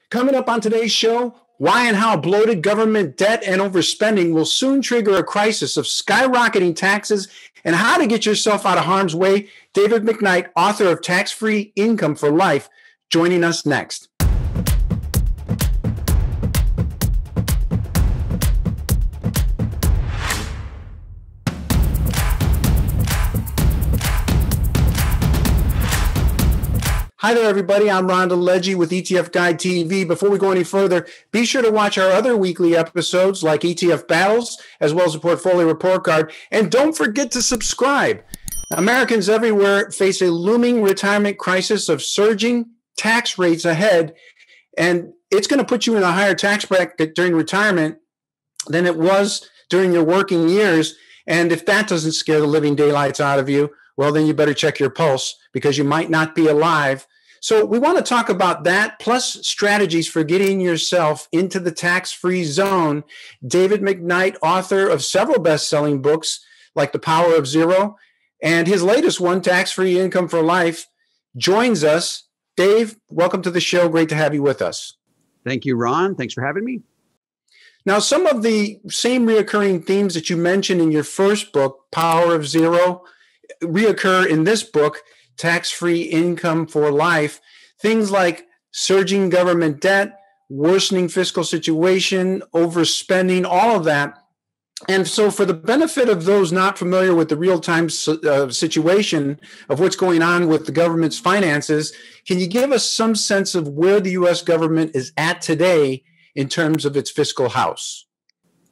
Coming up on today's show, why and how bloated government debt and overspending will soon trigger a crisis of skyrocketing taxes, and how to get yourself out of harm's way. David McKnight, author of Tax-Free Income for Life, joining us next. Hi there, everybody. I'm Ron and ETFguide with ETFguide TV. Before we go any further, be sure to watch our other weekly episodes like ETF Battles, as well as the Portfolio Report Card. And don't forget to subscribe. Americans everywhere face a looming retirement crisis of surging tax rates ahead. And it's going to put you in a higher tax bracket during retirement than it was during your working years. And if that doesn't scare the living daylights out of you, well, then you better check your pulse, because you might not be alive. So we want to talk about that, plus strategies for getting yourself into the tax-free zone. David McKnight, author of several best-selling books like The Power of Zero, and his latest one, Tax-Free Income for Life, joins us. Dave, welcome to the show. Great to have you with us. Thank you, Ron. Thanks for having me. Now, some of the same reoccurring themes that you mentioned in your first book, Power of Zero, reoccur in this book, Tax-Free Income for Life. Things like surging government debt, worsening fiscal situation, overspending, all of that. And so for the benefit of those not familiar with the real-time situation of what's going on with the government's finances, can you give us some sense of where the U.S. government is at today in terms of its fiscal house?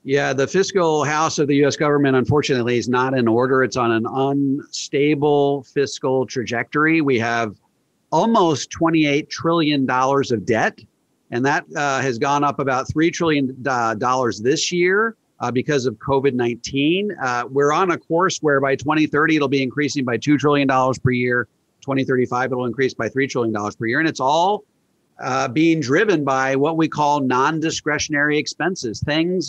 Yeah, the fiscal house of the U.S. government, unfortunately, is not in order. It's on an unstable fiscal trajectory. We have almost $28 trillion of debt, and that has gone up about $3 trillion this year because of COVID-19. We're on a course where by 2030, it'll be increasing by $2 trillion per year. 2035, it'll increase by $3 trillion per year. And it's all being driven by what we call non-discretionary expenses,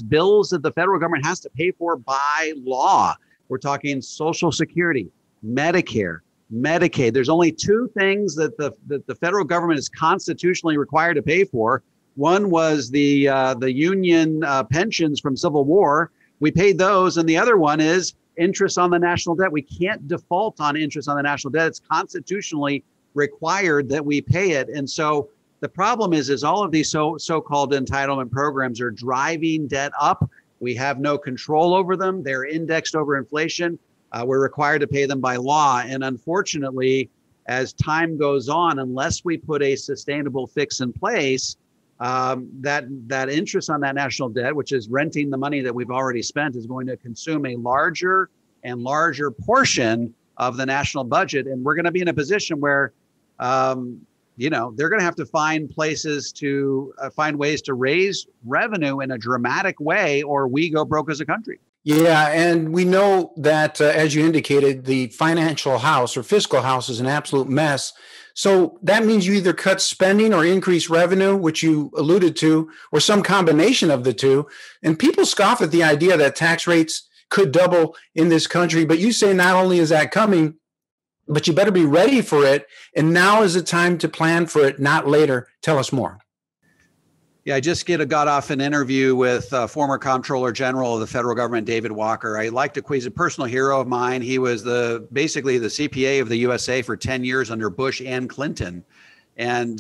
bills that the federal government has to pay for by law. We're talking Social Security, Medicare, Medicaid. There's only two things that the federal government is constitutionally required to pay for. One was the union pensions from Civil War. We paid those. And the other one is interest on the national debt. We can't default on interest on the national debt. It's constitutionally required that we pay it. And so the problem is all of these so-called entitlement programs are driving debt up. We have no control over them. They're indexed over inflation. We're required to pay them by law. And unfortunately, as time goes on, unless we put a sustainable fix in place, that interest on that national debt, which is renting the money that we've already spent, is going to consume a larger and larger portion of the national budget. And we're going to be in a position where they're going to have to find places to find ways to raise revenue in a dramatic way, or we go broke as a country. Yeah, and we know that, as you indicated, the financial house or fiscal house is an absolute mess. So that means you either cut spending or increase revenue, which you alluded to, or some combination of the two. And people scoff at the idea that tax rates could double in this country. But you say not only is that coming, but you better be ready for it. And now is the time to plan for it, not later. Tell us more. Yeah, I just got off an interview with former Comptroller General of the federal government, David Walker. I like to he's a personal hero of mine. He was basically the CPA of the USA for 10 years under Bush and Clinton. And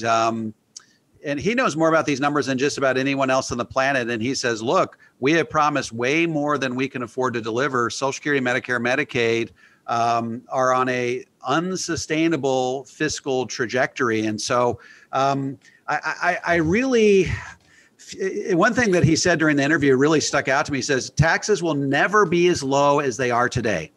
he knows more about these numbers than just about anyone else on the planet. And he says, look, we have promised way more than we can afford to deliver. Social Security, Medicare, Medicaid are on a unsustainable fiscal trajectory. And so I really, one thing that he said during the interview really stuck out to me. He says, taxes will never be as low as they are today.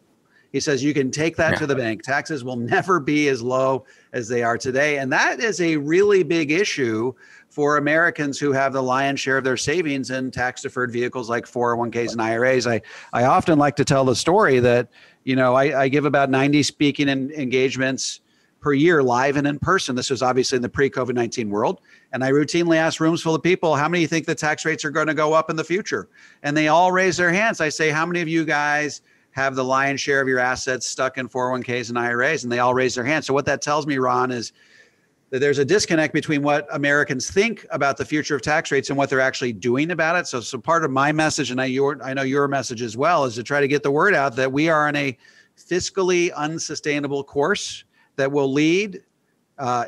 He says, you can take that to the bank. Taxes will never be as low as they are today. And that is a really big issue for Americans who have the lion's share of their savings in tax-deferred vehicles like 401ks and IRAs. I often like to tell the story that, I give about 90 speaking engagements per year, live and in person. This was obviously in the pre-COVID-19 world. And I routinely ask rooms full of people, how many of you think the tax rates are going to go up in the future? And they all raise their hands. I say, how many of you guys have the lion's share of your assets stuck in 401ks and IRAs? And they all raise their hands. So what that tells me, Ron, is that there's a disconnect between what Americans think about the future of tax rates and what they're actually doing about it. So part of my message, and I know your message as well, is to try to get the word out that we are on a fiscally unsustainable course that will lead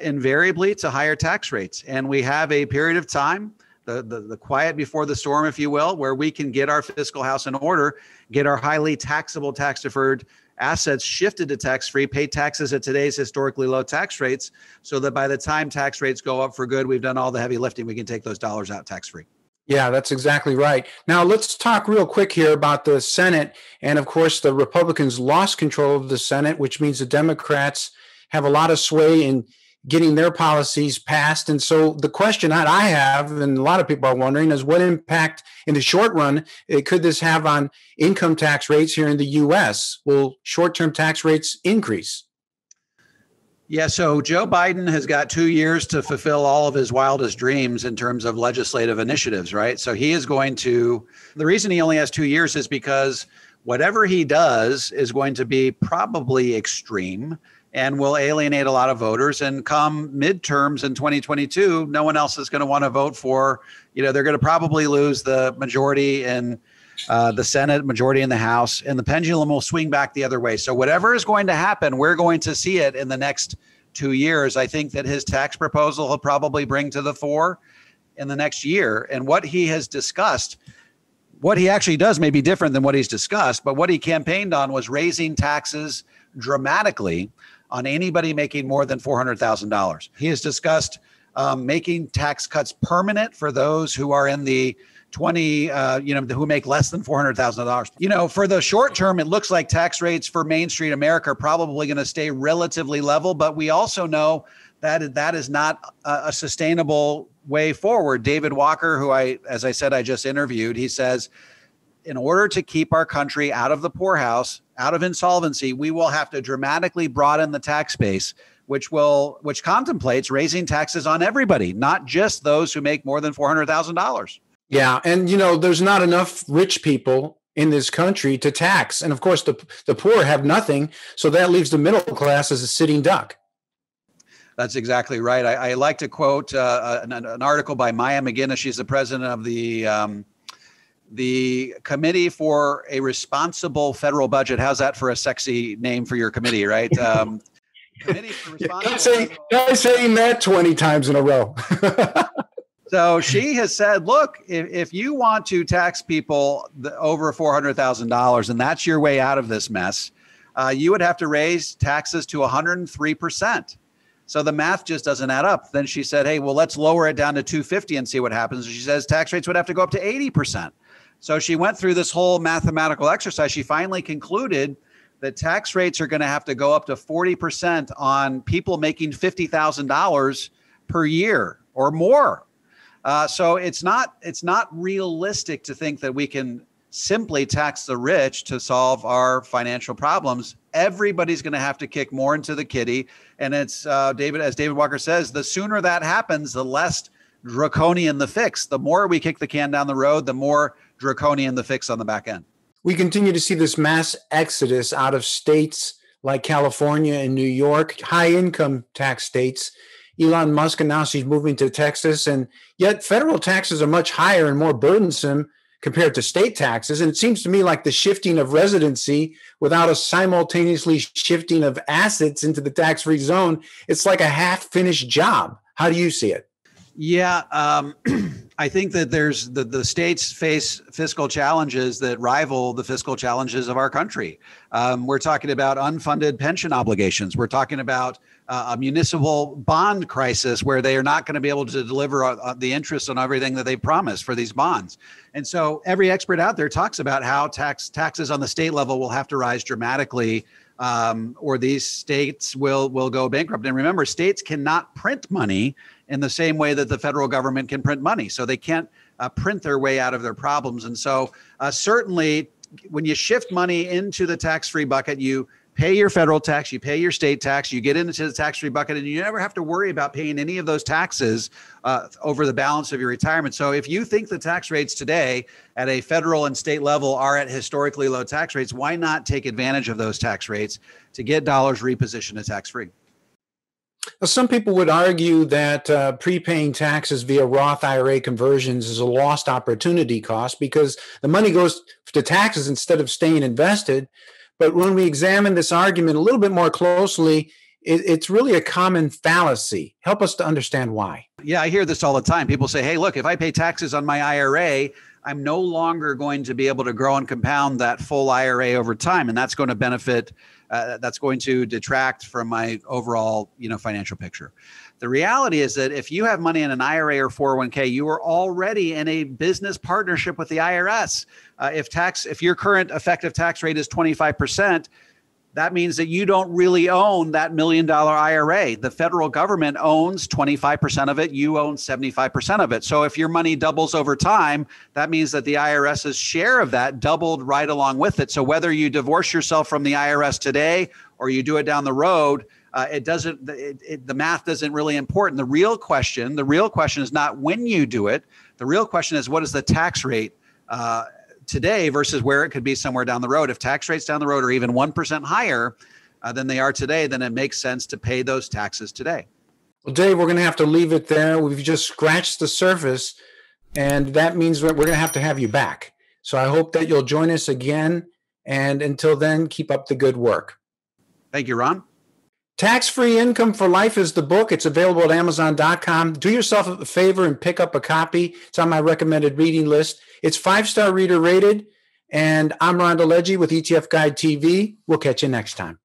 invariably to higher tax rates. And we have a period of time, the quiet before the storm, if you will, where we can get our fiscal house in order, get our highly taxable tax deferred assets shifted to tax-free, pay taxes at today's historically low tax rates, so that by the time tax rates go up for good, we've done all the heavy lifting. We can take those dollars out tax-free. Yeah, that's exactly right. Now, let's talk real quick here about the Senate. And of course, the Republicans lost control of the Senate, which means the Democrats have a lot of sway in getting their policies passed. And so the question that I have, and a lot of people are wondering, is what impact in the short run could this have on income tax rates here in the U.S.? Will short-term tax rates increase? Yeah, so Joe Biden has got 2 years to fulfill all of his wildest dreams in terms of legislative initiatives, right? So he is going to, the reason he only has 2 years is because whatever he does is going to be probably extreme and will alienate a lot of voters. And come midterms in 2022, no one else is going to want to vote for, they're going to probably lose the majority in the Senate, majority in the House, and the pendulum will swing back the other way. So whatever is going to happen, we're going to see it in the next 2 years. I think that his tax proposal will probably bring to the fore in the next year. And what he has discussed, what he actually does may be different than what he's discussed, but what he campaigned on was raising taxes dramatically on anybody making more than $400,000. He has discussed making tax cuts permanent for those who are in the 20, who make less than $400,000. For the short term, it looks like tax rates for Main Street America are probably going to stay relatively level, but we also know that that is not a sustainable way forward. David Walker, who as I said, I just interviewed, he says, in order to keep our country out of the poorhouse, out of insolvency, we will have to dramatically broaden the tax base, which contemplates raising taxes on everybody, not just those who make more than $400,000. Yeah, and there's not enough rich people in this country to tax, and of course the poor have nothing, so that leaves the middle class as a sitting duck. That's exactly right. I like to quote an article by Maya McGinnis. She's the president of the Committee for a Responsible Federal Budget. How's that for a sexy name for your committee, right? Committee for Responsible. Not saying that 20 times in a row. So she has said, look, if you want to tax people over $400,000, and that's your way out of this mess, you would have to raise taxes to 103%. So the math just doesn't add up. Then she said, hey, well, let's lower it down to 250 and see what happens. She says tax rates would have to go up to 80%. So she went through this whole mathematical exercise. She finally concluded that tax rates are going to have to go up to 40% on people making $50,000 per year or more. So it's not realistic to think that we can simply tax the rich to solve our financial problems. Everybody's going to have to kick more into the kitty. And it's as David Walker says, the sooner that happens, the less draconian the fix. The more we kick the can down the road, the more draconian the fix on the back end. We continue to see this mass exodus out of states like California and New York, high income tax states. Elon Musk announced he's moving to Texas, and yet federal taxes are much higher and more burdensome compared to state taxes. And it seems to me like the shifting of residency without a simultaneously shifting of assets into the tax-free zone, it's like a half-finished job. How do you see it? Yeah, I think that there's the states face fiscal challenges that rival the fiscal challenges of our country. We're talking about unfunded pension obligations. We're talking about a municipal bond crisis where they are not going to be able to deliver the interest on everything that they promised for these bonds. And so every expert out there talks about how taxes on the state level will have to rise dramatically, or these states will go bankrupt. And remember, states cannot print money in the same way that the federal government can print money. So they can't print their way out of their problems. And so certainly when you shift money into the tax-free bucket, you pay your federal tax, you pay your state tax, you get into the tax-free bucket, and you never have to worry about paying any of those taxes over the balance of your retirement. So if you think the tax rates today at a federal and state level are at historically low tax rates, why not take advantage of those tax rates to get dollars repositioned to tax-free? Well, some people would argue that prepaying taxes via Roth IRA conversions is a lost opportunity cost because the money goes to taxes instead of staying invested. But when we examine this argument a little bit more closely, it's really a common fallacy. Help us to understand why. Yeah, I hear this all the time. People say, hey, look, if I pay taxes on my IRA, I'm no longer going to be able to grow and compound that full IRA over time. And that's going to benefit, that's going to detract from my overall, financial picture. The reality is that if you have money in an IRA or 401k, you are already in a business partnership with the IRS. If your current effective tax rate is 25%, that means that you don't really own that $1 million IRA. The federal government owns 25% of it. You own 75% of it. So if your money doubles over time, that means that the IRS's share of that doubled right along with it. So whether you divorce yourself from the IRS today or you do it down the road, the math doesn't really important. The real question is not when you do it. The real question is, what is the tax rate today versus where it could be somewhere down the road. If tax rates down the road are even 1% higher than they are today, then it makes sense to pay those taxes today. Well, Dave, we're going to have to leave it there. We've just scratched the surface, and that means we're going to have you back. So I hope that you'll join us again. And until then, keep up the good work. Thank you, Ron. Tax-Free Income for Life is the book. It's available at Amazon.com. Do yourself a favor and pick up a copy. It's on my recommended reading list. It's 5-star reader rated. And I'm Ron DeLegge with ETF Guide TV. We'll catch you next time.